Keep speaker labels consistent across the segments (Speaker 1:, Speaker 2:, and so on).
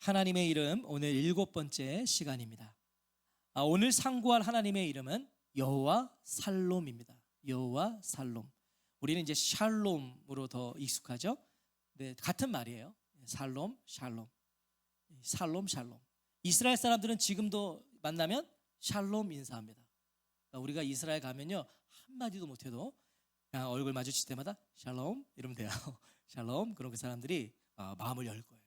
Speaker 1: 하나님의 이름 오늘 7번째 시간입니다. 오늘 상고할 하나님의 이름은 여호와 살롬입니다. 여호와 살롬. 우리는 이제 샬롬으로 더 익숙하죠. 네, 같은 말이에요. 살롬, 샬롬. 살롬, 샬롬. 이스라엘 사람들은 지금도 만나면 샬롬 인사합니다. 우리가 이스라엘 가면요, 한마디도 못해도 그냥 얼굴 마주칠 때마다 샬롬 이러면 돼요. 샬롬. 그럼 그 사람들이 마음을 열 거예요.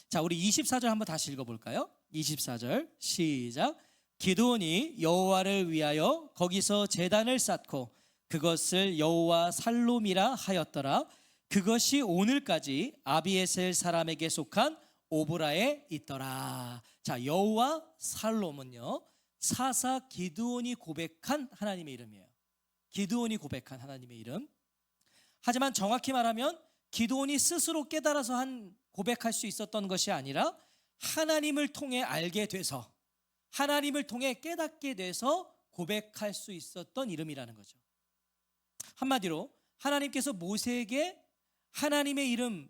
Speaker 1: 자, 우리 24절 한번 다시 읽어볼까요? 24절 시작. 기드온이 여호와를 위하여 거기서 제단을 쌓고 그것을 여호와 살롬이라 하였더라. 그것이 오늘까지 아비에셀 사람에게 속한 오브라에 있더라. 자, 여호와 살롬은요, 사사 기드온이 고백한 하나님의 이름이에요. 기드온이 고백한 하나님의 이름. 하지만 정확히 말하면 기드온이 스스로 깨달아서 한 고백할 수 있었던 것이 아니라 하나님을 통해 알게 돼서, 하나님을 통해 깨닫게 돼서 고백할 수 있었던 이름이라는 거죠. 한마디로 하나님께서 모세에게 하나님의 이름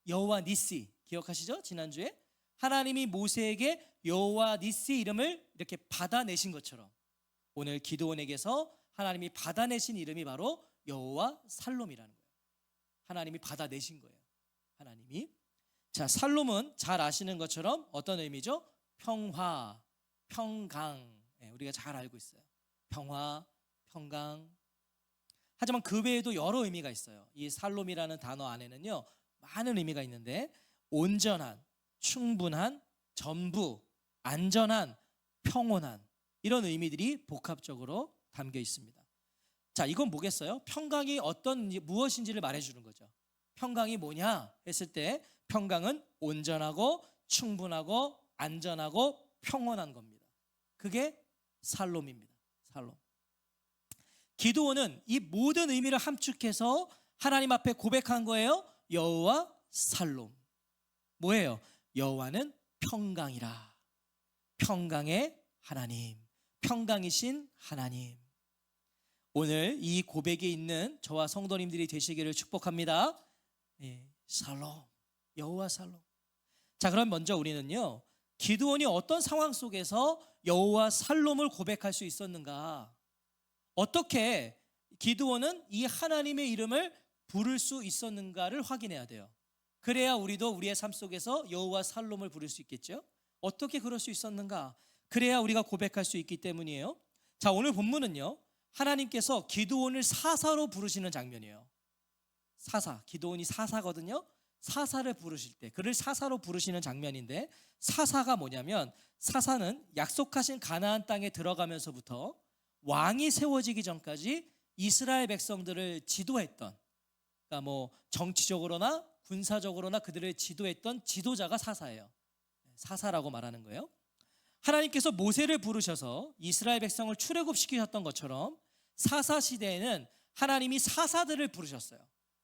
Speaker 1: 여호와 니시, 기억하시죠? 지난주에 하나님이 모세에게 여호와 니시 이름을 이렇게 받아내신 것처럼 오늘 기드온에게서 하나님이 받아내신 이름이 바로 여호와 살롬이라는 거예요. 하나님이 받아내신 거예요. 하나님이. 자, 살롬은 잘 아시는 것처럼 어떤 의미죠? 평화, 평강. 우리가 잘 알고 있어요. 평화, 평강. 하지만 그 외에도 여러 의미가 있어요. 이 살롬이라는 단어 안에는요, 많은 의미가 있는데 온전한, 충분한, 전부, 안전한, 평온한, 이런 의미들이 복합적으로 담겨 있습니다. 자, 이건 뭐겠어요? 평강이 무엇인지를 말해주는 거죠. 평강이 뭐냐 했을 때 평강은 온전하고 충분하고 안전하고 평온한 겁니다. 그게 살롬입니다. 살롬. 기드온은 이 모든 의미를 함축해서 하나님 앞에 고백한 거예요. 여호와 살롬. 뭐예요? 여호와는 평강이라. 평강의 하나님, 평강이신 하나님. 오늘 이 고백에 있는 저와 성도님들이 되시기를 축복합니다. 살롬, 여호와 살롬. 자, 그럼 먼저 우리는요, 기드온이 어떤 상황 속에서 여호와 살롬을 고백할 수 있었는가, 어떻게 기드온은 이 하나님의 이름을 부를 수 있었는가를 확인해야 돼요. 그래야 우리도 우리의 삶 속에서 여호와 살롬을 부를 수 있겠죠. 어떻게 그럴 수 있었는가, 그래야 우리가 고백할 수 있기 때문이에요. 자, 오늘 본문은요, 하나님께서 기드온을 사사로 부르시는 장면이에요. 사사, 기드온이 사사거든요. 사사를 부르실 때, 그를 사사로 부르시는 장면인데, 사사가 뭐냐면, 사사는 약속하신 가나안 땅에 들어가면서부터 왕이 세워지기 전까지 이스라엘 백성들을 지도했던, 그러니까 뭐 정치적으로나 군사적으로나 그들을 지도했던 지도자가 사사예요. 사사라고 말하는 거예요. 하나님께서 모세를 부르셔서 이스라엘 백성을 출애굽시키셨던 것처럼 사사 시대에는 하나님이 사사들을 부르셨어요.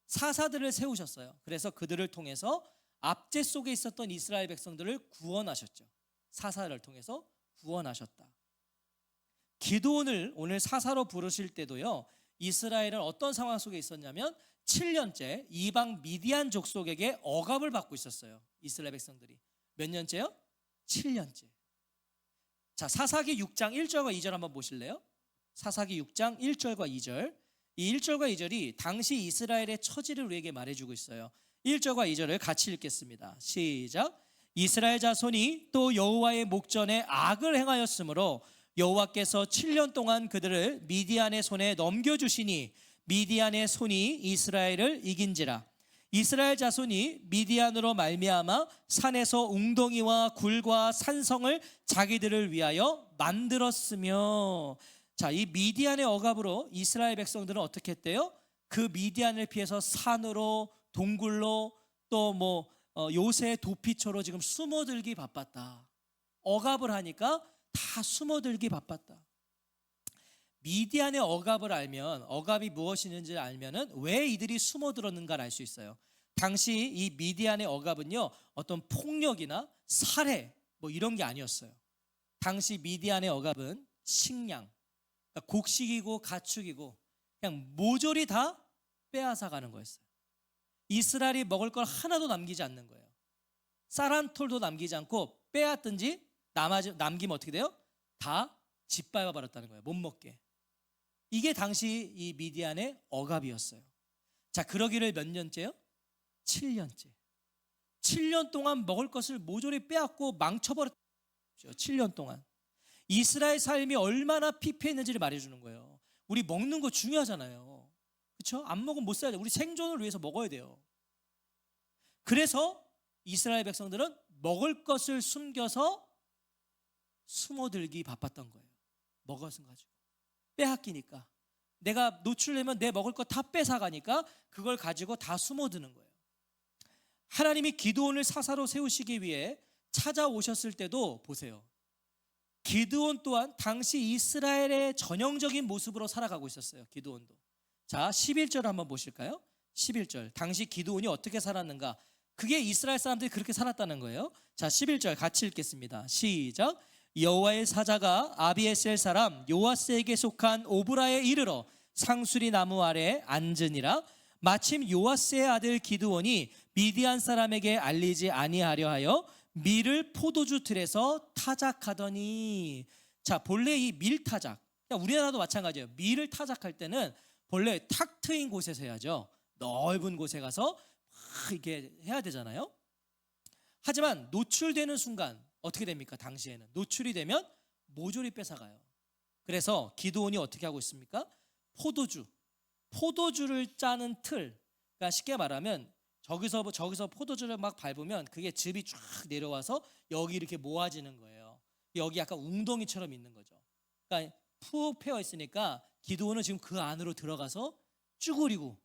Speaker 1: 사사들을 세우셨어요. 그래서 그들을 통해서 압제 속에 있었던 이스라엘 백성들을 구원하셨죠. 사사를 통해서 구원하셨다. 기드온을 오늘 사사로 부르실 때도요, 이스라엘은 어떤 상황 속에 있었냐면 7년째 이방 미디안 족속에게 억압을 받고 있었어요. 이스라엘 백성들이. 몇 년째요? 7년째. 자, 사사기 6장 1절과 2절 한번 보실래요? 사사기 6장 1절과 2절. 이 1절과 2절이 당시 이스라엘의 처지를 우리에게 말해주고 있어요. 1절과 2절을 같이 읽겠습니다. 시작. 이스라엘 자손이 또 여호와의 목전에 악을 행하였으므로 여호와께서 7년 동안 그들을 미디안의 손에 넘겨주시니 미디안의 손이 이스라엘을 이긴지라. 이스라엘 자손이 미디안으로 말미암아 산에서 웅덩이와 굴과 산성을 자기들을 위하여 만들었으며. 자, 이 미디안의 억압으로 이스라엘 백성들은 어떻게 했대요? 그 미디안을 피해서 산으로, 동굴로, 또 요새 도피처로 지금 숨어들기 바빴다. 억압을 하니까 다 숨어들기 바빴다. 미디안의 억압을 알면, 억압이 무엇인지 알면은 왜 이들이 숨어들었는가를 알 수 있어요. 당시 이 미디안의 억압은요, 어떤 폭력이나 살해 이런 게 아니었어요. 당시 미디안의 억압은 식량, 그러니까 곡식이고 가축이고 그냥 모조리 다 빼앗아 가는 거였어요. 이스라엘이 먹을 걸 하나도 남기지 않는 거예요. 쌀 한 톨도 남기지 않고 빼앗든지 남기면 어떻게 돼요? 다 짓밟아 버렸다는 거예요. 못 먹게. 이게 당시 이 미디안의 억압이었어요. 자, 그러기를 몇 년째요? 7년째. 7년 동안 먹을 것을 모조리 빼앗고 망쳐버렸죠. 7년 동안. 이스라엘 삶이 얼마나 피폐했는지를 말해주는 거예요. 우리 먹는 거 중요하잖아요. 그렇죠? 안 먹으면 못 살아요. 우리 생존을 위해서 먹어야 돼요. 그래서 이스라엘 백성들은 먹을 것을 숨겨서 숨어들기 바빴던 거예요. 먹을 것을 가지고 빼앗기니까, 내가 노출되면 내 먹을 거 다 뺏어가니까 그걸 가지고 다 숨어드는 거예요. 하나님이 기드온을 사사로 세우시기 위해 찾아오셨을 때도 보세요. 기드온 또한 당시 이스라엘의 전형적인 모습으로 살아가고 있었어요. 기드온도. 자, 11절 한번 보실까요? 11절. 당시 기드온이 어떻게 살았는가? 그게 이스라엘 사람들이 그렇게 살았다는 거예요. 자, 11절 같이 읽겠습니다. 시작. 여호와의 사자가 아비에셀 사람 요아스에게 속한 오브라에 이르러 상수리 나무 아래 앉으니라. 마침 요아스의 아들 기드온이 미디안 사람에게 알리지 아니하려 하여 밀을 포도주 틀에서 타작하더니. 자, 본래 이 밀 타작, 우리나라도 마찬가지예요. 밀을 타작할 때는 본래 탁 트인 곳에서 해야죠. 넓은 곳에 가서 이렇게 해야 되잖아요. 하지만 노출되는 순간 어떻게 됩니까? 당시에는 노출이 되면 모조리 뺏어가요. 그래서 기드온이 어떻게 하고 있습니까? 포도주를 짜는 틀. 그러니까 쉽게 말하면 저기서 포도주를 막 밟으면 그게 즙이 쫙 내려와서 여기 이렇게 모아지는 거예요. 여기 약간 웅덩이처럼 있는 거죠. 그러니까 푹 패여 있으니까 기드온은 지금 그 안으로 들어가서 쭈그리고,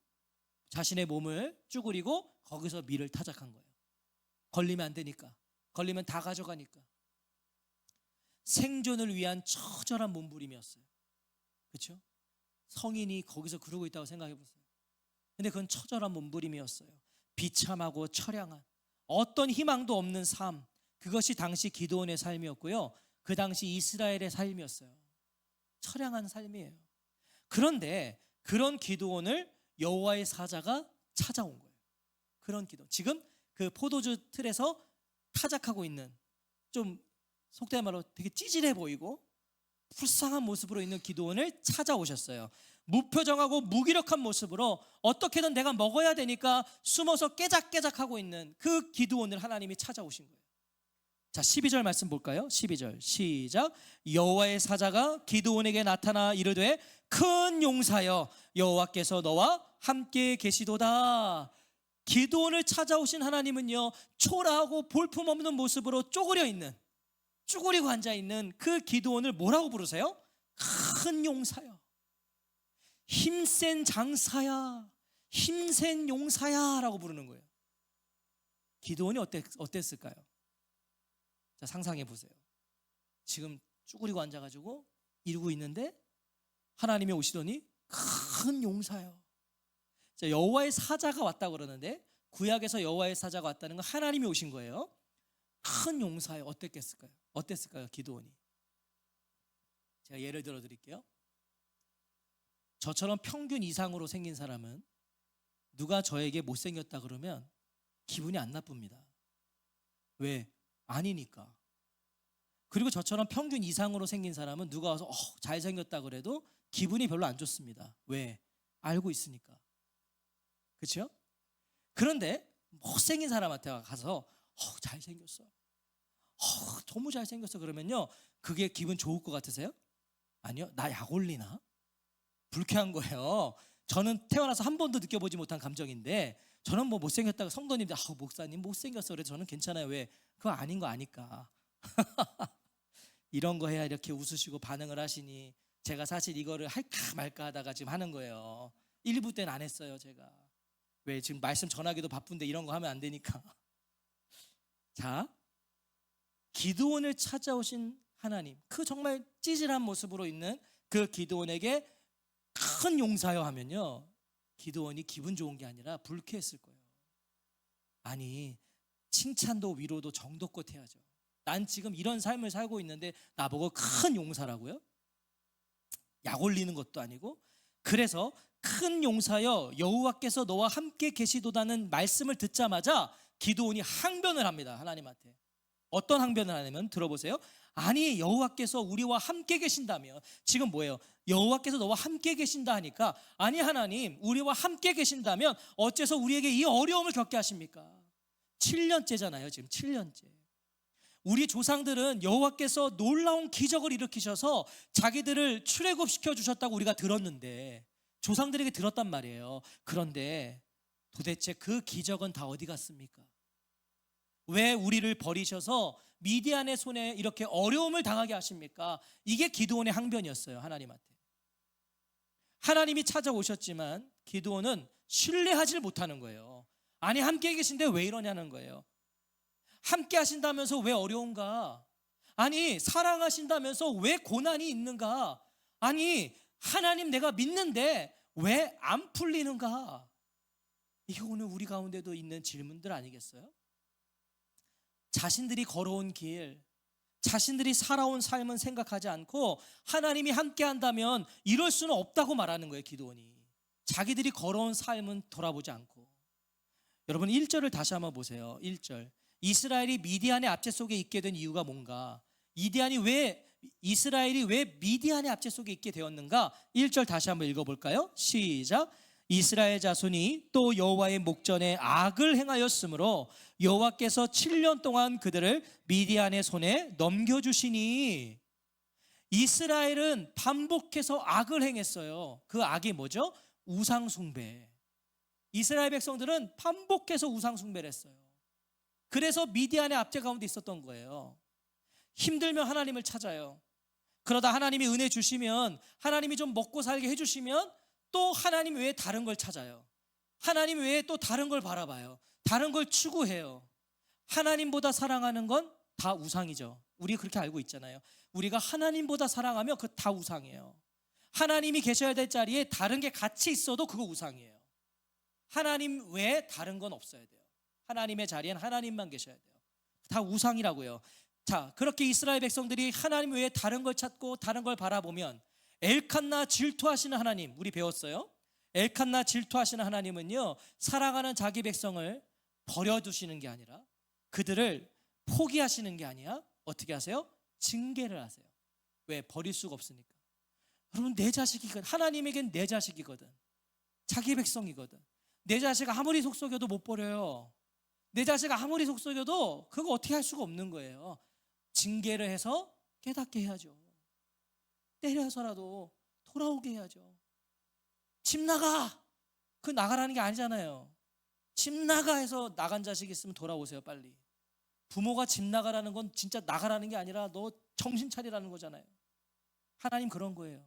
Speaker 1: 자신의 몸을 쭈그리고 거기서 밀을 타작한 거예요. 걸리면 안 되니까. 걸리면 다 가져가니까. 생존을 위한 처절한 몸부림이었어요. 그렇죠? 성인이 거기서 그러고 있다고 생각해 보세요. 근데 그건 처절한 몸부림이었어요. 비참하고 처량한, 어떤 희망도 없는 삶, 그것이 당시 기드온의 삶이었고요. 그 당시 이스라엘의 삶이었어요. 처량한 삶이에요. 그런데 그런 기드온을 여호와의 사자가 찾아온 거예요. 그런 기드온, 지금 그 포도주 틀에서 타작하고 있는, 좀 속된 말로 되게 찌질해 보이고 불쌍한 모습으로 있는 기드온을 찾아오셨어요. 무표정하고 무기력한 모습으로 어떻게든 내가 먹어야 되니까 숨어서 깨작깨작하고 있는 그 기드온을 하나님이 찾아오신 거예요. 자, 12절 말씀 볼까요? 12절 시작. 여호와의 사자가 기드온에게 나타나 이르되 큰 용사여 여호와께서 너와 함께 계시도다. 기드온을 찾아오신 하나님은요, 초라하고 볼품없는 모습으로 쭈그리고 앉아있는 그 기드온을 뭐라고 부르세요? 큰 용사여, 힘센 장사야, 힘센 용사야 라고 부르는 거예요. 기드온이 어땠을까요? 자, 상상해 보세요. 지금 쭈그리고 앉아가지고 이러고 있는데 하나님이 오시더니 큰 용사여. 자, 여호와의 사자가 왔다고 그러는데 구약에서 여호와의 사자가 왔다는 건 하나님이 오신 거예요. 큰 용사여. 어땠을까요? 기드온이. 제가 예를 들어 드릴게요. 저처럼 평균 이상으로 생긴 사람은 누가 저에게 못생겼다 그러면 기분이 안 나쁩니다. 왜? 아니니까. 그리고 저처럼 평균 이상으로 생긴 사람은 누가 와서 잘생겼다 그래도 기분이 별로 안 좋습니다. 왜? 알고 있으니까. 그렇죠? 그런데 못생긴 사람한테 가서 잘생겼어, 너무 잘생겼어 그러면요, 그게 기분 좋을 것 같으세요? 아니요. 나 약 올리나? 불쾌한 거예요. 저는 태어나서 한 번도 느껴보지 못한 감정인데, 저는 뭐 못생겼다고 성도님들 목사님 못생겼어 그래 저는 괜찮아요. 왜? 그거 아닌 거 아니까. 이런 거 해야 이렇게 웃으시고 반응을 하시니 제가 사실 이거를 할까 말까 하다가 지금 하는 거예요. 1부 때는 안 했어요. 제가 왜? 지금 말씀 전하기도 바쁜데 이런 거 하면 안 되니까. 자, 기드온을 찾아오신 하나님, 그 정말 찌질한 모습으로 있는 그 기드온에게 큰 용사여 하면요, 기드온이 기분 좋은 게 아니라 불쾌했을 거예요. 아니, 칭찬도 위로도 정도껏 해야죠. 난 지금 이런 삶을 살고 있는데 나보고 큰 용사라고요? 약 올리는 것도 아니고. 그래서 큰 용사여 여호와께서 너와 함께 계시도다는 말씀을 듣자마자 기드온이 항변을 합니다. 하나님한테. 어떤 항변을 하냐면 들어보세요. 아니 여호와께서 우리와 함께 계신다면, 지금 뭐예요? 여호와께서 너와 함께 계신다 하니까, 아니 하나님 우리와 함께 계신다면 어째서 우리에게 이 어려움을 겪게 하십니까? 7년째잖아요. 지금 7년째. 우리 조상들은 여호와께서 놀라운 기적을 일으키셔서 자기들을 출애굽시켜 주셨다고 우리가 들었는데, 조상들에게 들었단 말이에요. 그런데 도대체 그 기적은 다 어디 갔습니까? 왜 우리를 버리셔서 미디안의 손에 이렇게 어려움을 당하게 하십니까? 이게 기드온의 항변이었어요. 하나님한테. 하나님이 찾아오셨지만 기드온은 신뢰하지 못하는 거예요. 아니 함께 계신데 왜 이러냐는 거예요. 함께 하신다면서 왜 어려운가? 아니 사랑하신다면서 왜 고난이 있는가? 아니 하나님 내가 믿는데 왜 안 풀리는가? 이게 오늘 우리 가운데도 있는 질문들 아니겠어요? 자신들이 걸어온 길, 자신들이 살아온 삶은 생각하지 않고 하나님이 함께 한다면 이럴 수는 없다고 말하는 거예요. 기드온이. 자기들이 걸어온 삶은 돌아보지 않고. 여러분 1절을 다시 한번 보세요. 1절. 이스라엘이 미디안의 압제 속에 있게 된 이유가 뭔가? 이스라엘이 왜 미디안의 압제 속에 있게 되었는가? 1절 다시 한번 읽어볼까요? 시작. 이스라엘 자손이 또 여호와의 목전에 악을 행하였으므로 여호와께서 7년 동안 그들을 미디안의 손에 넘겨주시니. 이스라엘은 반복해서 악을 행했어요. 그 악이 뭐죠? 우상 숭배. 이스라엘 백성들은 반복해서 우상 숭배를 했어요. 그래서 미디안의 압제 가운데 있었던 거예요. 힘들면 하나님을 찾아요. 그러다 하나님이 은혜 주시면, 하나님이 좀 먹고 살게 해주시면 또 하나님 외에 다른 걸 찾아요. 하나님 외에 또 다른 걸 바라봐요. 다른 걸 추구해요. 하나님보다 사랑하는 건 다 우상이죠. 우리 그렇게 알고 있잖아요. 우리가 하나님보다 사랑하면 그거 다 우상이에요. 하나님이 계셔야 될 자리에 다른 게 같이 있어도 그거 우상이에요. 하나님 외에 다른 건 없어야 돼요. 하나님의 자리엔 하나님만 계셔야 돼요. 다 우상이라고요. 자, 그렇게 이스라엘 백성들이 하나님 외에 다른 걸 찾고 다른 걸 바라보면, 엘칸나 질투하시는 하나님, 우리 배웠어요. 엘칸나 질투하시는 하나님은요, 사랑하는 자기 백성을 버려두시는 게 아니라, 그들을 포기하시는 게 아니라 어떻게 하세요? 징계를 하세요. 왜? 버릴 수가 없으니까. 여러분 내 자식이거든. 하나님에겐 내 자식이거든. 자기 백성이거든. 내 자식 아무리 속썩여도 못 버려요. 내 자식 아무리 속썩여도 그거 어떻게 할 수가 없는 거예요. 징계를 해서 깨닫게 해야죠. 때려서라도 돌아오게 해야죠. 집 나가! 그 나가라는 게 아니잖아요. 집 나가 해서 나간 자식 있으면 돌아오세요. 빨리. 부모가 집 나가라는 건 진짜 나가라는 게 아니라 너 정신 차리라는 거잖아요. 하나님 그런 거예요.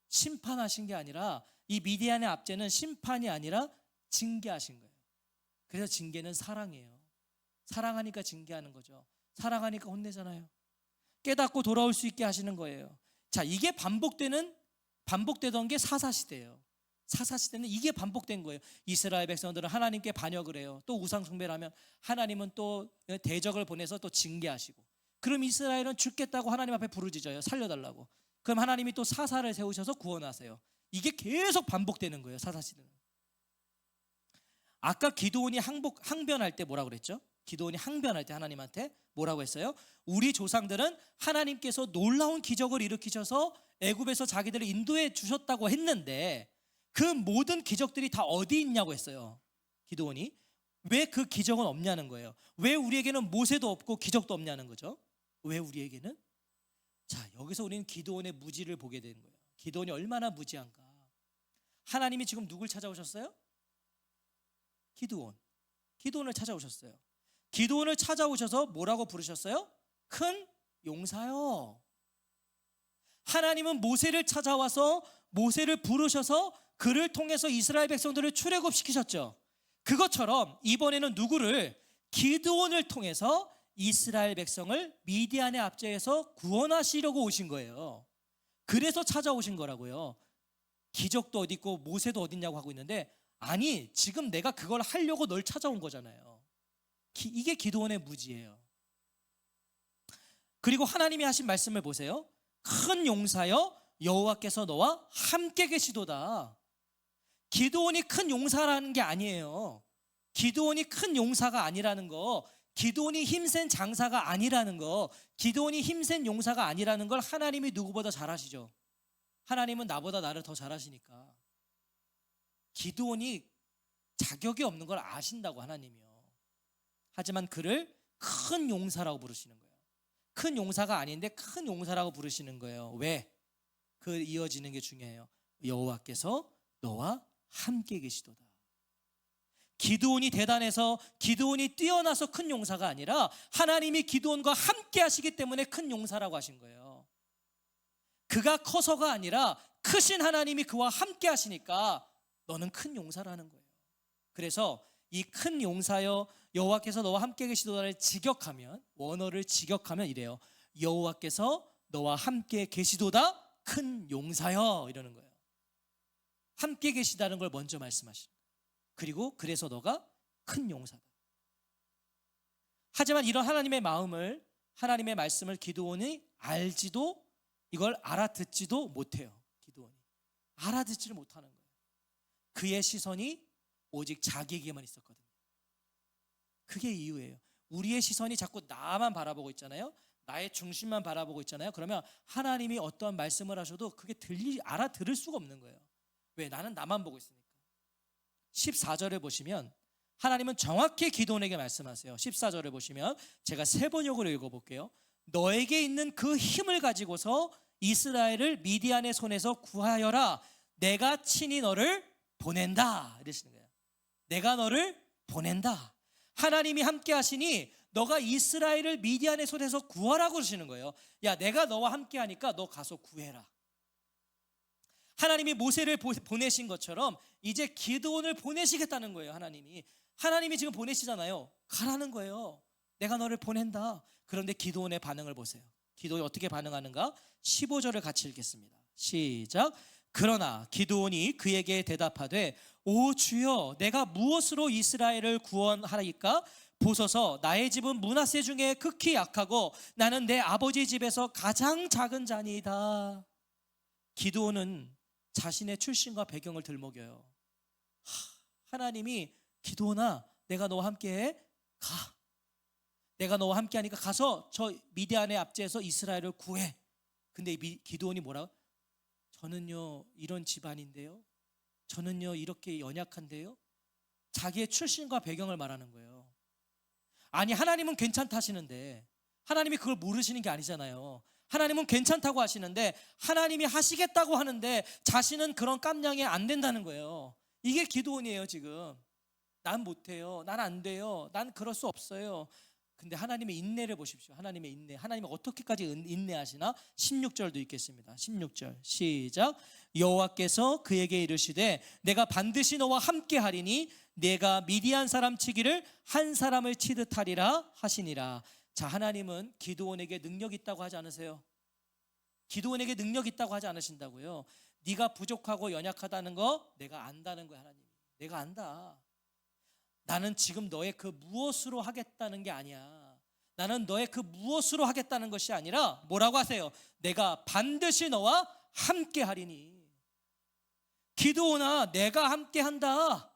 Speaker 1: 심판하신 게 아니라, 이 미디안의 압제는 심판이 아니라 징계하신 거예요. 그래서 징계는 사랑이에요. 사랑하니까 징계하는 거죠. 사랑하니까 혼내잖아요. 깨닫고 돌아올 수 있게 하시는 거예요. 자, 이게 반복되던 게 사사시대예요. 사사시대는 이게 반복된 거예요. 이스라엘 백성들은 하나님께 반역을 해요. 또 우상 숭배를 하면 하나님은 또 대적을 보내서 또 징계하시고, 그럼 이스라엘은 죽겠다고 하나님 앞에 부르짖어요. 살려달라고. 그럼 하나님이 또 사사를 세우셔서 구원하세요. 이게 계속 반복되는 거예요. 사사시대는. 아까 기드온이 항변할 때 뭐라고 그랬죠? 기드온이 항변할 때 하나님한테 뭐라고 했어요? 우리 조상들은 하나님께서 놀라운 기적을 일으키셔서 애굽에서 자기들을 인도해 주셨다고 했는데 그 모든 기적들이 다 어디 있냐고 했어요. 기드온이. 왜 그 기적은 없냐는 거예요. 왜 우리에게는 모세도 없고 기적도 없냐는 거죠. 왜 우리에게는? 자, 여기서 우리는 기드온의 무지를 보게 되는 거예요. 기드온이 얼마나 무지한가. 하나님이 지금 누굴 찾아오셨어요? 기드온을 찾아오셨어요. 기드온을 찾아오셔서 뭐라고 부르셨어요? 큰 용사요. 하나님은 모세를 찾아와서 모세를 부르셔서 그를 통해서 이스라엘 백성들을 출애굽시키셨죠. 그것처럼 이번에는 누구를? 기드온을 통해서 이스라엘 백성을 미디안의 압제에서 구원하시려고 오신 거예요. 그래서 찾아오신 거라고요. 기적도 어디 있고 모세도 어디 있냐고 하고 있는데, 아니 지금 내가 그걸 하려고 널 찾아온 거잖아요. 이게 기드온의 무지예요. 그리고 하나님이 하신 말씀을 보세요. 큰 용사여 여호와께서 너와 함께 계시도다. 기드온이 큰 용사라는 게 아니에요. 기드온이 큰 용사가 아니라는 거, 기드온이 힘센 장사가 아니라는 거, 기드온이 힘센 용사가 아니라는 걸 하나님이 누구보다 잘 아시죠. 하나님은 나보다 나를 더 잘 아시니까 기드온이 자격이 없는 걸 아신다고, 하나님이요. 하지만 그를 큰 용사라고 부르시는 거예요. 큰 용사가 아닌데 큰 용사라고 부르시는 거예요. 왜? 그 이어지는 게 중요해요. 여호와께서 너와 함께 계시도다. 기드온이 대단해서, 기드온이 뛰어나서 큰 용사가 아니라 하나님이 기드온과 함께 하시기 때문에 큰 용사라고 하신 거예요. 그가 커서가 아니라 크신 하나님이 그와 함께 하시니까 너는 큰 용사라는 거예요. 그래서 이 큰 용사여 여호와께서 너와 함께 계시도다를 직역하면, 원어를 직역하면 이래요. 여호와께서 너와 함께 계시도다 큰 용사여, 이러는 거예요. 함께 계시다는 걸 먼저 말씀하시는 거예요. 그리고 그래서 너가 큰 용사다. 하지만 이런 하나님의 마음을, 하나님의 말씀을 기드온이 알지도, 이걸 알아듣지도 못해요. 기드온이 알아듣지를 못하는 거예요. 그의 시선이 오직 자기에게만 있었거든요. 그게 이유예요. 우리의 시선이 자꾸 나만 바라보고 있잖아요. 나의 중심만 바라보고 있잖아요. 그러면 하나님이 어떠한 말씀을 하셔도 그게 알아들을 수가 없는 거예요. 왜? 나는 나만 보고 있으니까. 14절에 보시면 하나님은 정확히 기드온에게 말씀하세요. 14절에 보시면 제가 세 번역으로 읽어볼게요. 너에게 있는 그 힘을 가지고서 이스라엘을 미디안의 손에서 구하여라. 내가 친히 너를 보낸다, 이러시는 거예요. 내가 너를 보낸다. 하나님이 함께 하시니 너가 이스라엘을 미디안의 손에서 구하라고 그러시는 거예요. 야, 내가 너와 함께 하니까 너 가서 구해라. 하나님이 모세를 보내신 것처럼 이제 기드온을 보내시겠다는 거예요. 하나님이 지금 보내시잖아요. 가라는 거예요. 내가 너를 보낸다. 그런데 기드온의 반응을 보세요. 기드온이 어떻게 반응하는가? 15절을 같이 읽겠습니다. 시작. 그러나 기드온이 그에게 대답하되 오 주여, 내가 무엇으로 이스라엘을 구원하리까? 보소서, 나의 집은 므낫세 중에 극히 약하고 나는 내 아버지 집에서 가장 작은 자니이다. 기드온은 자신의 출신과 배경을 들먹여요. 하나님이 기드온아, 내가 너와 함께해. 가. 내가 너와 함께하니까 가서 저 미디안의 압제에서 이스라엘을 구해. 근데 기드온이 뭐라고? 저는요 이런 집안인데요. 저는요 이렇게 연약한데요. 자기의 출신과 배경을 말하는 거예요. 아니, 하나님은 괜찮다 하시는데, 하나님이 그걸 모르시는 게 아니잖아요. 하나님은 괜찮다고 하시는데, 하나님이 하시겠다고 하는데 자신은 그런 깜냥이 안 된다는 거예요. 이게 기드온이에요. 지금 난 못해요, 난 안 돼요, 난 그럴 수 없어요. 근데 하나님의 인내를 보십시오. 하나님의 인내. 하나님은 어떻게까지 인내하시나? 16절도 읽겠습니다. 16절 시작. 여호와께서 그에게 이르시되 내가 반드시 너와 함께 하리니 내가 미디안 사람 치기를 한 사람을 치듯 하리라 하시니라. 자, 하나님은 기드온에게 능력 있다고 하지 않으세요? 기드온에게 능력 있다고 하지 않으신다고요? 네가 부족하고 연약하다는 거 내가 안다는 거야. 하나님이 내가 안다. 나는 지금 너의 그 무엇으로 하겠다는 게 아니야. 나는 너의 그 무엇으로 하겠다는 것이 아니라 뭐라고 하세요? 내가 반드시 너와 함께 하리니. 기드온아, 내가 함께 한다.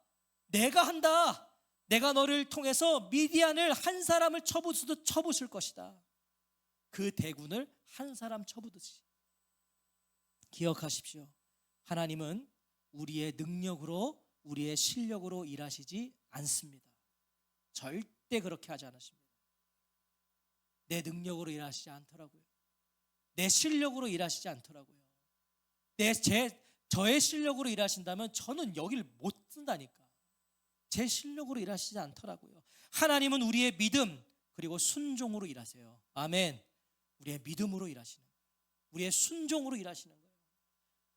Speaker 1: 내가 한다. 내가 너를 통해서 미디안을 한 사람을 쳐부수듯 쳐부술 것이다. 그 대군을 한 사람 쳐부듯이. 기억하십시오. 하나님은 우리의 능력으로, 우리의 실력으로 일하시지 않습니다. 절대 그렇게 하지 않으십니다. 내 능력으로 일하시지 않더라고요. 내 실력으로 일하시지 않더라고요. 저의 실력으로 일하신다면 저는 여기를 못 쓴다니까. 제 실력으로 일하시지 않더라고요. 하나님은 우리의 믿음 그리고 순종으로 일하세요. 아멘. 우리의 믿음으로 일하시는 거예요. 우리의 순종으로 일하시는 거예요.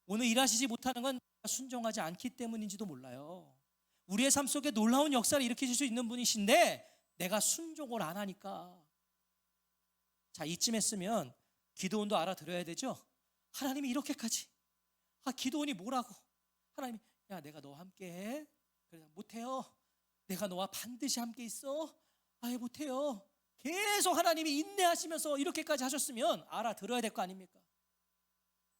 Speaker 1: 오늘 일하시지 못하는 건 순종하지 않기 때문인지도 몰라요. 우리의 삶 속에 놀라운 역사를 일으키실 수 있는 분이신데 내가 순종을 안 하니까. 자, 이쯤 했으면 기드온도 알아들어야 되죠. 하나님이 이렇게까지. 기드온이 뭐라고? 하나님이 야, 내가 너와 함께해. 그래, 못해요. 내가 너와 반드시 함께 있어. 아예 못해요. 계속 하나님이 인내하시면서 이렇게까지 하셨으면 알아들어야 될 거 아닙니까?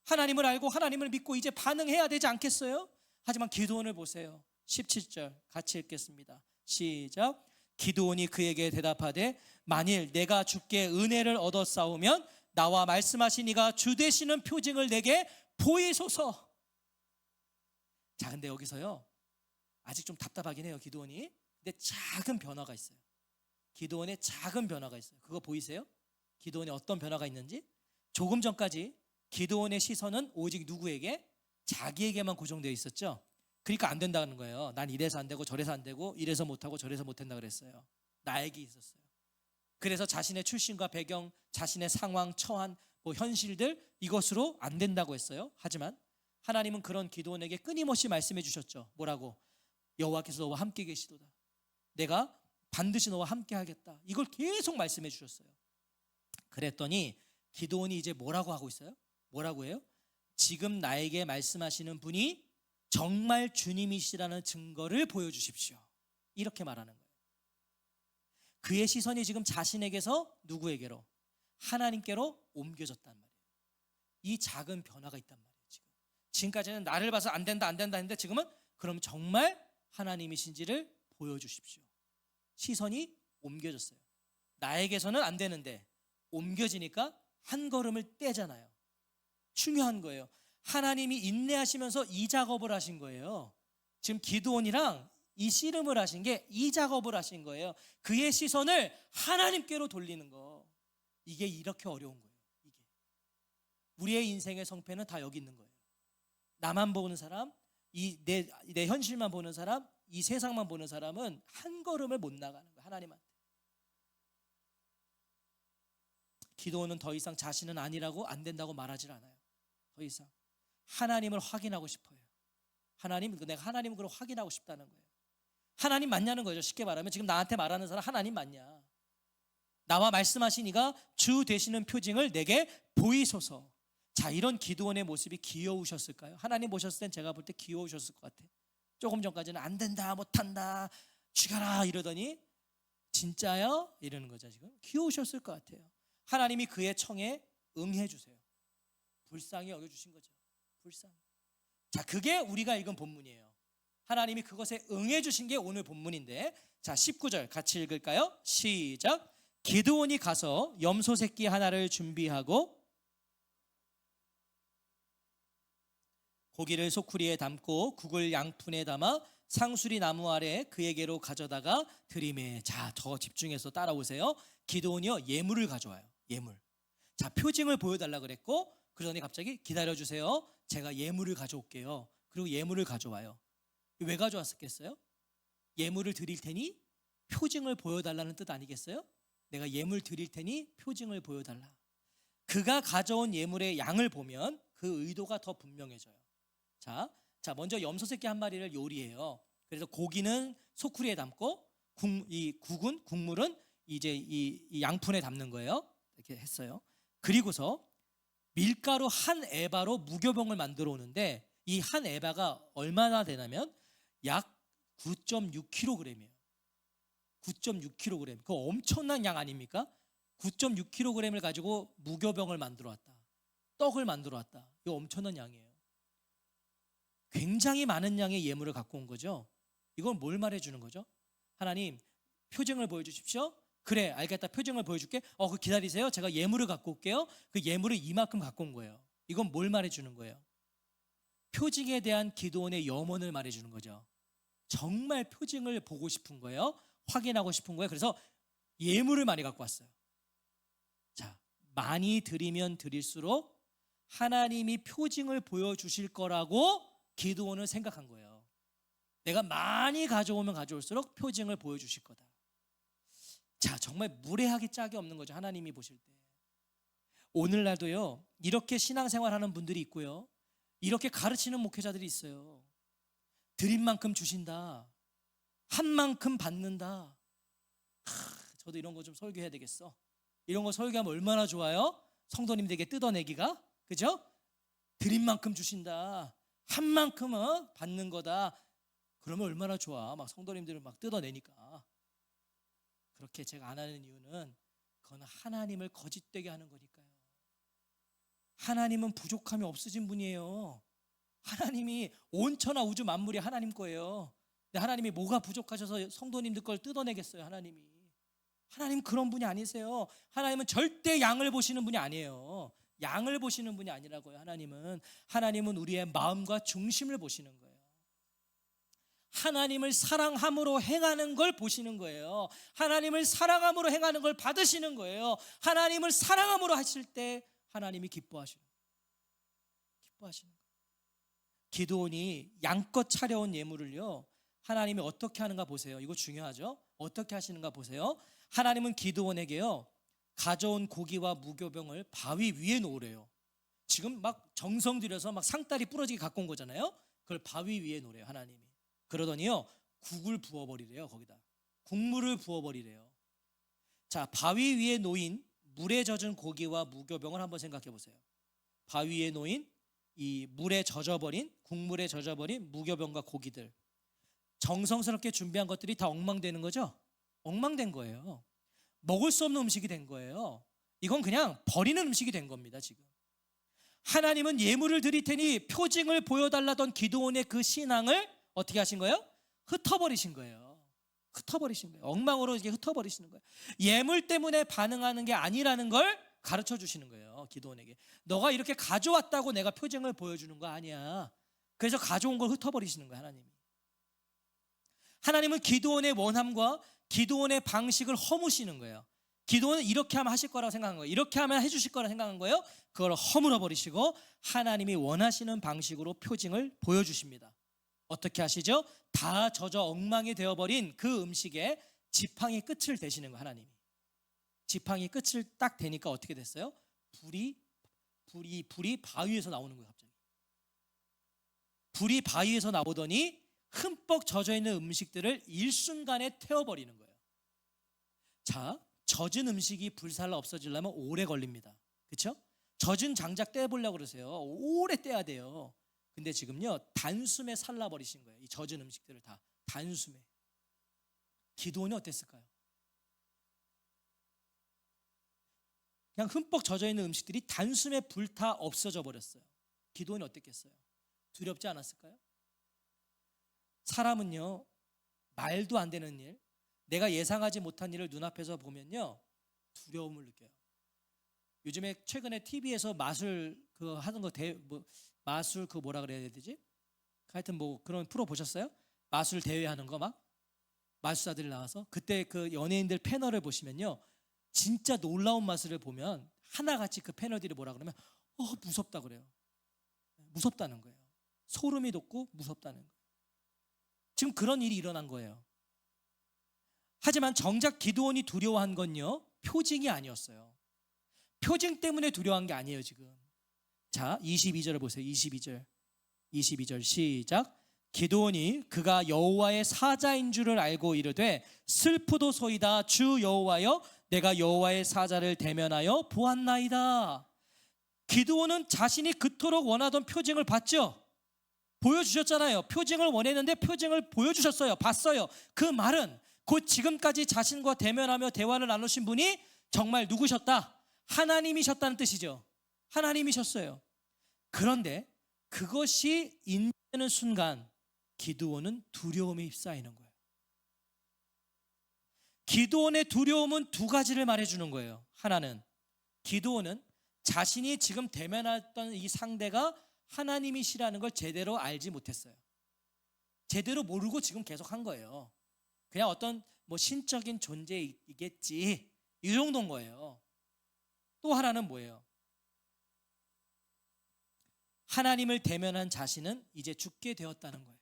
Speaker 1: 하나님을 알고 하나님을 믿고 이제 반응해야 되지 않겠어요? 하지만 기드온을 보세요. 17절 같이 읽겠습니다. 시작. 기드온이 그에게 대답하되 만일 내가 주께 은혜를 얻어 싸우면 나와 말씀하신 이가 주 되시는 표징을 내게 보이소서. 자, 근데 여기서요 아직 좀 답답하긴 해요, 기드온이. 근데 작은 변화가 있어요. 기드온의 작은 변화가 있어요. 그거 보이세요? 기드온의 어떤 변화가 있는지. 조금 전까지 기드온의 시선은 오직 누구에게? 자기에게만 고정되어 있었죠. 그러니까 안 된다는 거예요. 난 이래서 안 되고 저래서 안 되고 이래서 못하고 저래서 못한다 그랬어요. 나에게 있었어요. 그래서 자신의 출신과 배경, 자신의 상황, 처한, 현실들, 이것으로 안 된다고 했어요. 하지만 하나님은 그런 기드온에게 끊임없이 말씀해 주셨죠. 뭐라고? 여호와께서 너와 함께 계시도다. 내가 반드시 너와 함께 하겠다. 이걸 계속 말씀해 주셨어요. 그랬더니 기드온이 이제 뭐라고 하고 있어요? 뭐라고 해요? 지금 나에게 말씀하시는 분이 정말 주님이시라는 증거를 보여주십시오. 이렇게 말하는 거예요. 그의 시선이 지금 자신에게서 누구에게로? 하나님께로 옮겨졌단 말이에요. 이 작은 변화가 있단 말이에요. 지금까지는 나를 봐서 안 된다 했는데 지금은 그럼 정말 하나님이신지를 보여주십시오. 시선이 옮겨졌어요. 나에게서는 안 되는데 옮겨지니까 한 걸음을 떼잖아요. 중요한 거예요. 하나님이 인내하시면서 이 작업을 하신 거예요. 지금 기드온이랑 이 씨름을 하신 게 이 작업을 하신 거예요. 그의 시선을 하나님께로 돌리는 거. 이게 이렇게 어려운 거예요. 이게 우리의 인생의 성패는 다 여기 있는 거예요. 나만 보는 사람, 내 현실만 보는 사람, 이 세상만 보는 사람은 한 걸음을 못 나가는 거예요. 하나님한테. 기도는 더 이상 자신은 아니라고 안 된다고 말하질 않아요. 더 이상 하나님을 확인하고 싶어요. 내가 하나님을 그걸 확인하고 싶다는 거예요. 하나님 맞냐는 거죠. 쉽게 말하면 지금 나한테 말하는 사람 하나님 맞냐? 나와 말씀하신 이가 주 되시는 표징을 내게 보이소서. 자, 이런 기드온의 모습이 귀여우셨을까요? 하나님 보셨을 땐 제가 볼 때 귀여우셨을 것 같아요. 조금 전까지는 안 된다, 못한다, 죽여라 이러더니 진짜요? 이러는 거죠. 지금 귀여우셨을 것 같아요. 하나님이 그의 청에 응해 주세요. 불쌍히 여겨주신 거죠. 불쌍히. 자, 그게 우리가 읽은 본문이에요. 하나님이 그것에 응해 주신 게 오늘 본문인데, 자 19절 같이 읽을까요? 시작. 기드온이 가서 염소 새끼 하나를 준비하고 고기를 소쿠리에 담고 국을 양푼에 담아 상수리 나무 아래 그에게로 가져다가 드리매. 자, 더 집중해서 따라오세요. 기드온이요 예물을 가져와요. 예물. 자, 표징을 보여달라 그랬고, 그러더니 갑자기 기다려주세요. 제가 예물을 가져올게요. 그리고 예물을 가져와요. 왜 가져왔었겠어요? 예물을 드릴 테니 표징을 보여달라는 뜻 아니겠어요? 내가 예물 드릴 테니 표징을 보여달라. 그가 가져온 예물의 양을 보면 그 의도가 더 분명해져요. 자, 먼저 염소 새끼 한 마리를 요리해요. 그래서 고기는 소쿠리에 담고 국물은 이제 이 양푼에 담는 거예요. 이렇게 했어요. 그리고서 밀가루 한 에바로 무교병을 만들어 오는데, 이 한 에바가 얼마나 되냐면 약 9.6kg이에요. 9.6kg. 그거 엄청난 양 아닙니까? 9.6kg을 가지고 무교병을 만들어 왔다. 떡을 만들어 왔다. 이거 엄청난 양이에요. 굉장히 많은 양의 예물을 갖고 온 거죠. 이건 뭘 말해주는 거죠? 하나님, 표징을 보여주십시오. 그래, 알겠다. 표징을 보여줄게. 그 기다리세요. 제가 예물을 갖고 올게요. 그 예물을 이만큼 갖고 온 거예요. 이건 뭘 말해주는 거예요? 표징에 대한 기드온의 염원을 말해주는 거죠. 정말 표징을 보고 싶은 거예요. 확인하고 싶은 거예요. 그래서 예물을 많이 갖고 왔어요. 자, 많이 드리면 드릴수록 하나님이 표징을 보여주실 거라고 기드온은 생각한 거예요. 내가 많이 가져오면 가져올수록 표징을 보여주실 거다. 자, 정말 무례하기 짝이 없는 거죠. 하나님이 보실 때. 오늘날도요 이렇게 신앙생활하는 분들이 있고요, 이렇게 가르치는 목회자들이 있어요. 드린 만큼 주신다, 한 만큼 받는다. 저도 이런 거 좀 설교해야 되겠어. 이런 거 설교하면 얼마나 좋아요? 성도님들에게 뜯어내기가. 그죠? 드린 만큼 주신다, 한 만큼은 받는 거다. 그러면 얼마나 좋아. 막 성도님들을 막 뜯어내니까. 그렇게 제가 안 하는 이유는 그건 하나님을 거짓되게 하는 거니까요. 하나님은 부족함이 없으신 분이에요. 하나님이 온 천하 우주 만물이 하나님 거예요. 근데 하나님이 뭐가 부족하셔서 성도님들 걸 뜯어내겠어요? 하나님 그런 분이 아니세요. 하나님은 절대 양을 보시는 분이 아니에요. 양을 보시는 분이 아니라고요. 하나님은 우리의 마음과 중심을 보시는 거예요. 하나님을 사랑함으로 행하는 걸 보시는 거예요. 하나님을 사랑함으로 행하는 걸 받으시는 거예요. 하나님을 사랑함으로 하실 때 하나님이 기뻐하시는 거예요. 기드온이 양껏 차려온 예물을요, 하나님이 어떻게 하는가 보세요. 이거 중요하죠. 어떻게 하시는가 보세요. 하나님은 기드온에게요, 가져온 고기와 무교병을 바위 위에 놓으래요. 지금 막 정성 들여서 막 상다리 부러지게 갖고 온 거잖아요. 그걸 바위 위에 놓으래요, 하나님이. 그러더니요, 국을 부어버리래요. 거기다 국물을 부어버리래요. 자, 바위 위에 놓인 물에 젖은 고기와 무교병을 한번 생각해 보세요. 바위 위에 놓인 이 물에 젖어버린, 국물에 젖어버린 무교병과 고기들, 정성스럽게 준비한 것들이 다 엉망되는 거죠. 엉망된 거예요. 먹을 수 없는 음식이 된 거예요. 이건 그냥 버리는 음식이 된 겁니다. 지금 하나님은 예물을 드릴 테니 표징을 보여달라던 기드온의 그 신앙을 어떻게 하신 거예요? 흩어버리신 거예요. 엉망으로 이게 흩어버리시는 거예요. 예물 때문에 반응하는 게 아니라는 걸 가르쳐 주시는 거예요. 기드온에게. 너가 이렇게 가져왔다고 내가 표징을 보여주는 거 아니야. 그래서 가져온 걸 흩어버리시는 거예요, 하나님은 기드온의 원함과 기드온의 방식을 허무시는 거예요. 기드온은 이렇게 하면 하실 거라고 생각한 거예요. 이렇게 하면 해주실 거라고 생각한 거예요. 그걸 허물어 버리시고 하나님이 원하시는 방식으로 표징을 보여주십니다. 어떻게 하시죠? 다 젖어 엉망이 되어버린 그 음식에 지팡이 끝을 대시는 거예요. 하나님이. 지팡이 끝을 딱 대니까 어떻게 됐어요? 불이 바위에서 나오는 거예요. 갑자기 불이 바위에서 나오더니 흠뻑 젖어있는 음식들을 일순간에 태워버리는 거예요. 자, 젖은 음식이 불살라 없어지려면 오래 걸립니다. 그렇죠? 젖은 장작 떼어보려고 그러세요. 오래 떼야 돼요. 근데 지금요, 단숨에 살라버리신 거예요. 이 젖은 음식들을 다 단숨에. 기드온이 어땠을까요? 그냥 흠뻑 젖어있는 음식들이 단숨에 불타 없어져 버렸어요. 기드온이 어땠겠어요? 두렵지 않았을까요? 사람은요, 말도 안 되는 일, 내가 예상하지 못한 일을 눈앞에서 보면요, 두려움을 느껴요. 요즘에 최근에 TV에서 마술 하는 거 마술 뭐라 그래야 되지? 하여튼 뭐 그런 프로 보셨어요? 마술 대회 하는 거 막 마술사들이 나와서 그때 그 연예인들 패널을 보시면요, 진짜 놀라운 마술을 보면 하나같이 그 패널들이 뭐라 그러면 무섭다 그래요. 무섭다는 거예요. 소름이 돋고 무섭다는 거예요. 지금 그런 일이 일어난 거예요. 하지만 정작 기드온이 두려워한 건요, 표징이 아니었어요. 표징 때문에 두려워한 게 아니에요. 지금 자, 22절을 보세요. 22절 시작. 기드온이 그가 여호와의 사자인 줄을 알고 이르되 슬프도소이다. 주 여호와여, 내가 여호와의 사자를 대면하여 보았나이다. 기드온은 자신이 그토록 원하던 표징을 봤죠. 보여주셨잖아요. 표징을 원했는데 표징을 보여주셨어요. 봤어요. 그 말은 곧 지금까지 자신과 대면하며 대화를 나누신 분이 정말 누구셨다? 하나님이셨다는 뜻이죠. 하나님이셨어요. 그런데 그것이 인정되는 순간 기드온은 두려움에 휩싸이는 거예요. 기드온의 두려움은 두 가지를 말해주는 거예요. 하나는 기드온은 자신이 지금 대면했던 이 상대가 하나님이시라는 걸 제대로 알지 못했어요. 제대로 모르고 지금 계속 한 거예요. 그냥 어떤 신적인 존재이겠지, 이 정도인 거예요. 또 하나는 뭐예요? 하나님을 대면한 자신은 이제 죽게 되었다는 거예요.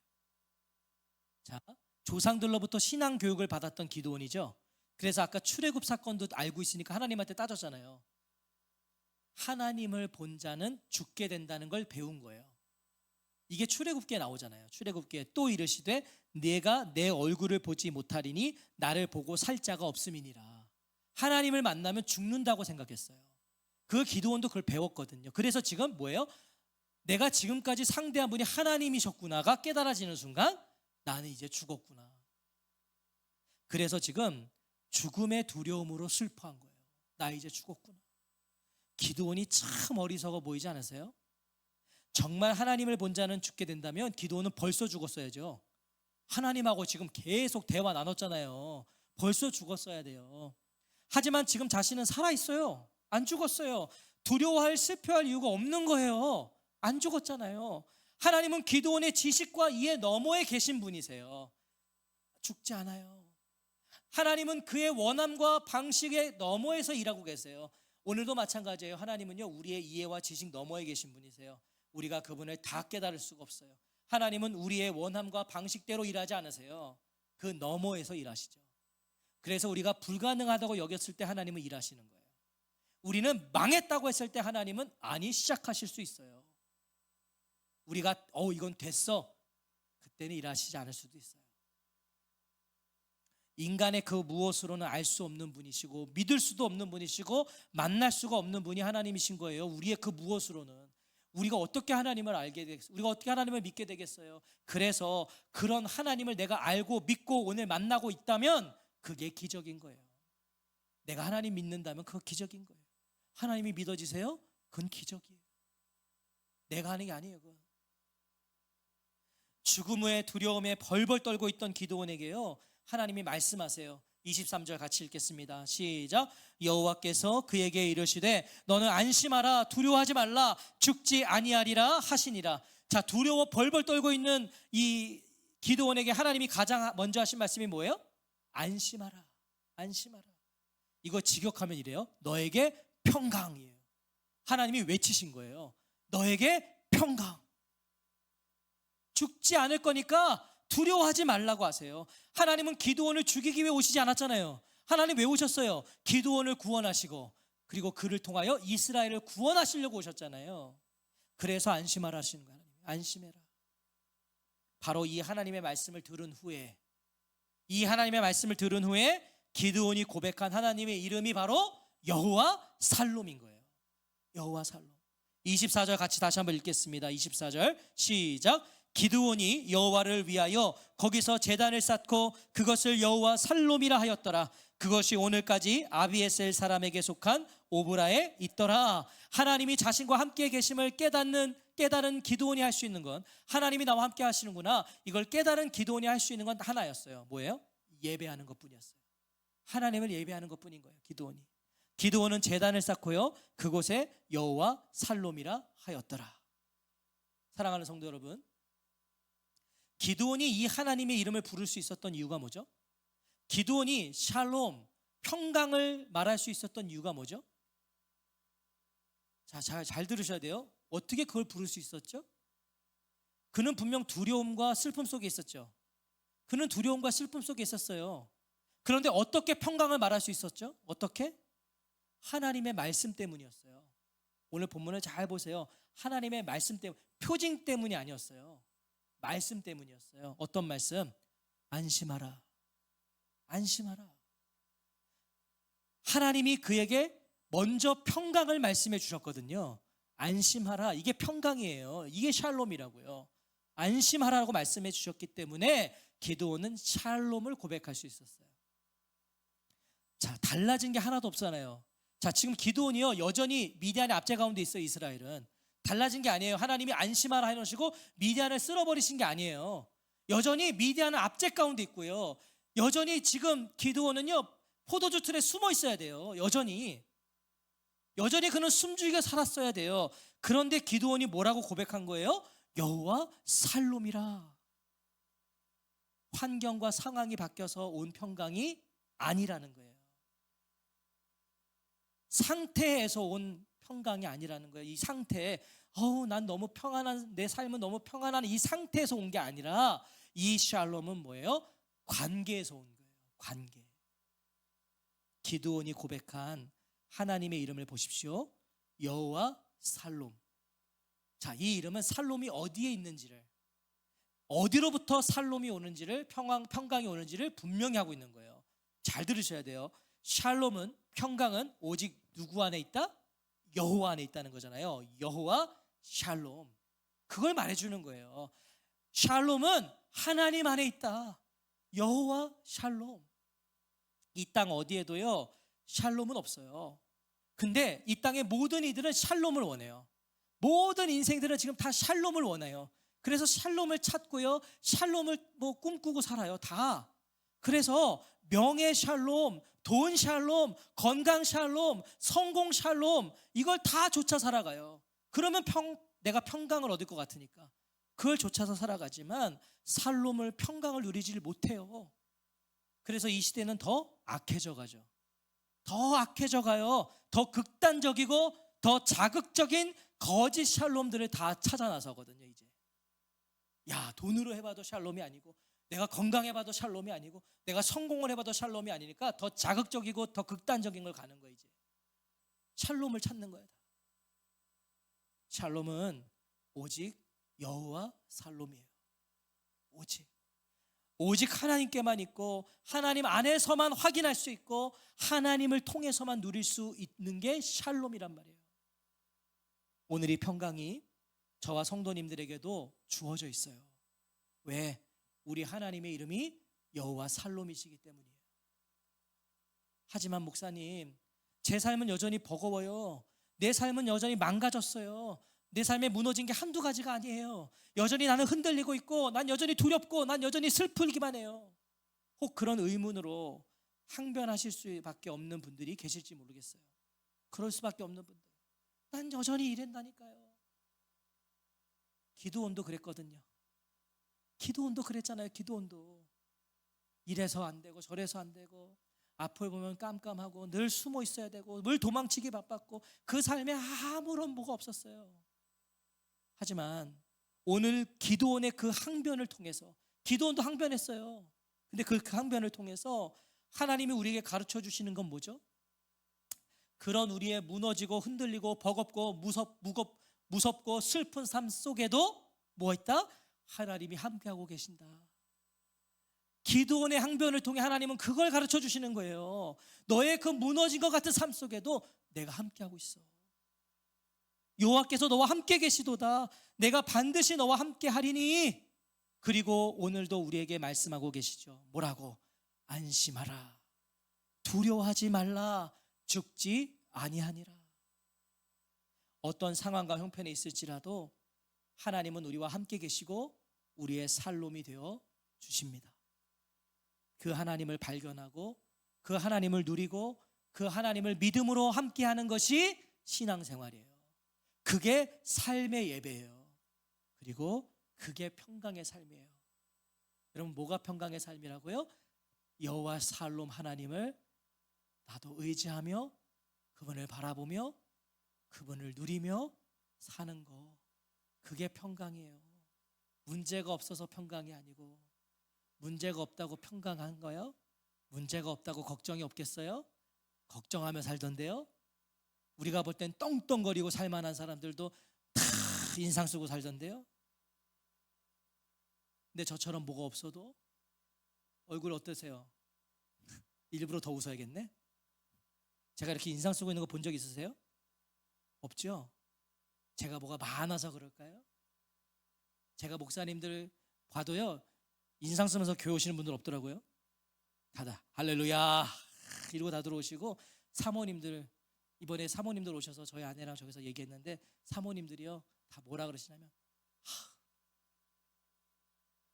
Speaker 1: 자, 조상들로부터 신앙 교육을 받았던 기드온이죠. 그래서 아까 출애굽 사건도 알고 있으니까 하나님한테 따졌잖아요. 하나님을 본 자는 죽게 된다는 걸 배운 거예요. 이게 출애굽기에 나오잖아요. 출애굽기에 또 이르시되 내가 내 얼굴을 보지 못하리니 나를 보고 살 자가 없음이니라. 하나님을 만나면 죽는다고 생각했어요. 그 기드온도 그걸 배웠거든요. 그래서 지금 뭐예요? 내가 지금까지 상대한 분이 하나님이셨구나가 깨달아지는 순간 나는 이제 죽었구나. 그래서 지금 죽음의 두려움으로 슬퍼한 거예요. 나 이제 죽었구나. 기드온이 참 어리석어 보이지 않으세요? 정말 하나님을 본 자는 죽게 된다면 기드온은 벌써 죽었어야죠. 하나님하고 지금 계속 대화 나눴잖아요. 벌써 죽었어야 돼요. 하지만 지금 자신은 살아있어요. 안 죽었어요. 두려워할, 슬퍼할 이유가 없는 거예요. 안 죽었잖아요. 하나님은 기드온의 지식과 이해 너머에 계신 분이세요. 죽지 않아요. 하나님은 그의 원함과 방식의 너머에서 일하고 계세요. 오늘도 마찬가지예요. 하나님은요, 우리의 이해와 지식 너머에 계신 분이세요. 우리가 그분을 다 깨달을 수가 없어요. 하나님은 우리의 원함과 방식대로 일하지 않으세요. 그 너머에서 일하시죠. 그래서 우리가 불가능하다고 여겼을 때 하나님은 일하시는 거예요. 우리는 망했다고 했을 때 하나님은 아니, 시작하실 수 있어요. 우리가 이건 됐어, 그때는 일하시지 않을 수도 있어요. 인간의 그 무엇으로는 알 수 없는 분이시고 믿을 수도 없는 분이시고 만날 수가 없는 분이 하나님이신 거예요. 우리의 그 무엇으로는. 우리가 어떻게 하나님을 알게 되겠어요? 우리가 어떻게 하나님을 믿게 되겠어요? 그래서 그런 하나님을 내가 알고 믿고 오늘 만나고 있다면 그게 기적인 거예요. 내가 하나님 믿는다면 그거 기적인 거예요. 하나님이 믿어지세요? 그건 기적이에요. 내가 하는 게 아니에요. 그건. 죽음의 두려움에 벌벌 떨고 있던 기드온에게요, 하나님이 말씀하세요. 23절 같이 읽겠습니다. 시작. 여호와께서 그에게 이르시되 너는 안심하라, 두려워하지 말라, 죽지 아니하리라 하시니라. 자, 두려워 벌벌 떨고 있는 이 기드온에게 하나님이 가장 먼저 하신 말씀이 뭐예요? 안심하라, 안심하라. 이거 직역하면 이래요. 너에게 평강이에요. 하나님이 외치신 거예요. 너에게 평강. 죽지 않을 거니까 두려워하지 말라고 하세요. 하나님은 기드온을 죽이기 위해 오시지 않았잖아요. 하나님 왜 오셨어요? 기드온을 구원하시고 그리고 그를 통하여 이스라엘을 구원하시려고 오셨잖아요. 그래서 안심하라 하시는 거예요. 안심해라. 바로 이 하나님의 말씀을 들은 후에, 이 하나님의 말씀을 들은 후에 기드온이 고백한 하나님의 이름이 바로 여호와 살롬인 거예요. 여호와 살롬. 24절 같이 다시 한번 읽겠습니다. 24절 시작. 기드온이 여호와를 위하여 거기서 제단을 쌓고 그것을 여호와 살롬이라 하였더라. 그것이 오늘까지 아비에셀 사람에게 속한 오브라에 있더라. 하나님이 자신과 함께 계심을 깨달은 기드온이 할 수 있는 건, 하나님이 나와 함께 하시는구나, 이걸 깨달은 기드온이 할 수 있는 건 하나였어요. 뭐예요? 예배하는 것뿐이었어요. 하나님을 예배하는 것뿐인 거예요. 기드온은 제단을 쌓고요, 그곳에 여호와 살롬이라 하였더라. 사랑하는 성도 여러분, 기드온이 이 하나님의 이름을 부를 수 있었던 이유가 뭐죠? 기드온이 샬롬, 평강을 말할 수 있었던 이유가 뭐죠? 자, 잘 들으셔야 돼요. 어떻게 그걸 부를 수 있었죠? 그는 분명 두려움과 슬픔 속에 있었죠. 그는 두려움과 슬픔 속에 있었어요. 그런데 어떻게 평강을 말할 수 있었죠? 어떻게? 하나님의 말씀 때문이었어요. 오늘 본문을 잘 보세요. 하나님의 말씀 때문, 표징 때문이 아니었어요. 말씀 때문이었어요. 어떤 말씀? 안심하라, 안심하라. 하나님이 그에게 먼저 평강을 말씀해 주셨거든요. 안심하라, 이게 평강이에요. 이게 샬롬이라고요. 안심하라고 말씀해 주셨기 때문에 기드온은 샬롬을 고백할 수 있었어요. 자, 달라진 게 하나도 없잖아요. 자, 지금 기드온이요, 여전히 미디안의 압제 가운데 있어요. 이스라엘은 달라진 게 아니에요. 하나님이 안심하라 해놓으시고 미디안을 쓸어버리신 게 아니에요. 여전히 미디안은 압제 가운데 있고요, 여전히 지금 기드온은요, 포도주 틀에 숨어 있어야 돼요. 여전히 그는 숨죽이게 살았어야 돼요. 그런데 기드온이 뭐라고 고백한 거예요? 여호와 살롬이라. 환경과 상황이 바뀌어서 온 평강이 아니라는 거예요. 상태에서 온 평강이 아니라는 거예요. 이 상태에 난 너무 평안한, 내 삶은 너무 평안한 이 상태에서 온 게 아니라 이 샬롬은 뭐예요? 관계에서 온 거예요. 관계. 기드온이 고백한 하나님의 이름을 보십시오. 여호와 살롬. 자, 이 이름은 살롬이 어디에 있는지를, 어디로부터 살롬이 오는지를, 평강이 오는지를 분명히 하고 있는 거예요. 잘 들으셔야 돼요. 샬롬은, 평강은 오직 누구 안에 있다? 여호와 안에 있다는 거잖아요. 여호와 샬롬. 그걸 말해주는 거예요. 샬롬은 하나님 안에 있다. 여호와 샬롬. 이 땅 어디에도요, 샬롬은 없어요. 근데 이 땅의 모든 이들은 샬롬을 원해요. 모든 인생들은 지금 다 샬롬을 원해요. 그래서 샬롬을 찾고요, 샬롬을 뭐 꿈꾸고 살아요, 다. 그래서 명예 샬롬, 돈 샬롬, 건강 샬롬, 성공 샬롬, 이걸 다 쫓아 살아가요. 그러면 내가 평강을 얻을 것 같으니까 그걸 쫓아서 살아가지만 샬롬을, 평강을 누리지를 못해요. 그래서 이 시대는 더 악해져 가죠. 더 악해져 가요. 더 극단적이고 더 자극적인 거짓 샬롬들을 다 찾아 나서거든요. 이제 야, 돈으로 해봐도 샬롬이 아니고, 내가 건강해봐도 샬롬이 아니고, 내가 성공을 해봐도 샬롬이 아니니까 더 자극적이고 더 극단적인 걸 가는 거예요. 이제 샬롬을 찾는 거예요. 샬롬은 오직 여호와 샬롬이에요. 오직 하나님께만 있고, 하나님 안에서만 확인할 수 있고, 하나님을 통해서만 누릴 수 있는 게 샬롬이란 말이에요. 오늘 이 평강이 저와 성도님들에게도 주어져 있어요. 왜? 우리 하나님의 이름이 여호와 샬롬이시기 때문이에요. 하지만 목사님, 제 삶은 여전히 버거워요. 내 삶은 여전히 망가졌어요. 내 삶에 무너진 게 한두 가지가 아니에요. 여전히 나는 흔들리고 있고, 난 여전히 두렵고, 난 여전히 슬프기만 해요. 혹 그런 의문으로 항변하실 수밖에 없는 분들이 계실지 모르겠어요. 그럴 수밖에 없는 분들, 난 여전히 이랬다니까요. 기드온도 그랬거든요. 기드온도 그랬잖아요. 기드온도 이래서 안 되고 저래서 안 되고, 앞을 보면 깜깜하고 늘 숨어 있어야 되고 늘 도망치기 바빴고, 그 삶에 아무런 뭐가 없었어요. 하지만 오늘 기드온의 그 항변을 통해서, 기드온도 항변했어요. 근데 그 항변을 통해서 하나님이 우리에게 가르쳐 주시는 건 뭐죠? 그런 우리의 무너지고 흔들리고 버겁고 무섭고 슬픈 삶 속에도 뭐 있다? 하나님이 함께하고 계신다. 기드온의 항변을 통해 하나님은 그걸 가르쳐 주시는 거예요. 너의 그 무너진 것 같은 삶 속에도 내가 함께하고 있어. 여호와께서 너와 함께 계시도다. 내가 반드시 너와 함께 하리니. 그리고 오늘도 우리에게 말씀하고 계시죠. 뭐라고? 안심하라. 두려워하지 말라. 죽지 아니하니라. 어떤 상황과 형편에 있을지라도 하나님은 우리와 함께 계시고 우리의 샬롬이 되어 주십니다. 그 하나님을 발견하고 그 하나님을 누리고 그 하나님을 믿음으로 함께하는 것이 신앙생활이에요. 그게 삶의 예배예요. 그리고 그게 평강의 삶이에요. 여러분, 뭐가 평강의 삶이라고요? 여호와 샬롬 하나님을 나도 의지하며 그분을 바라보며 그분을 누리며 사는 거, 그게 평강이에요. 문제가 없어서 평강이 아니고, 문제가 없다고 평강한 거요? 문제가 없다고 걱정이 없겠어요? 걱정하며 살던데요. 우리가 볼 땐 떵떵거리고 살만한 사람들도 다 인상 쓰고 살던데요. 근데 저처럼 뭐가 없어도 얼굴 어떠세요? 일부러 더 웃어야겠네. 제가 이렇게 인상 쓰고 있는 거 본 적 있으세요? 없죠? 제가 뭐가 많아서 그럴까요? 제가 목사님들 봐도요, 인상 쓰면서 교회 오시는 분들 없더라고요. 다다 할렐루야 이러고 다 들어오시고, 사모님들, 이번에 사모님들 오셔서 저희 아내랑 저기서 얘기했는데, 사모님들이요 다 뭐라 그러시냐면,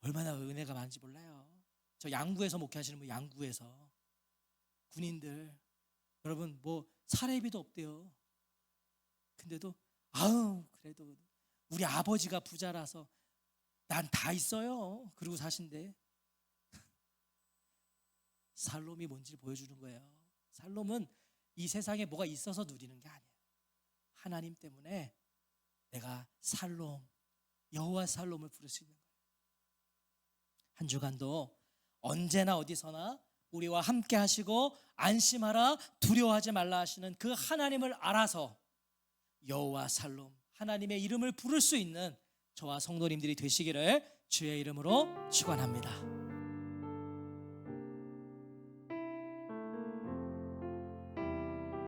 Speaker 1: 얼마나 은혜가 많은지 몰라요. 저 양구에서 목회하시는 분, 양구에서 군인들, 여러분 뭐 사례비도 없대요. 근데도 그래도 우리 아버지가 부자라서 난 다 있어요 그러고 사신대. 샬롬이 뭔지 보여주는 거예요. 샬롬은 이 세상에 뭐가 있어서 누리는 게 아니에요. 하나님 때문에 내가 샬롬, 여호와 샬롬을 부를 수 있는 거예요. 한 주간도 언제나 어디서나 우리와 함께 하시고 안심하라, 두려워하지 말라 하시는 그 하나님을 알아서 여호와 샬롬, 하나님의 이름을 부를 수 있는 저와 성도님들이 되시기를 주의 이름으로 축원합니다.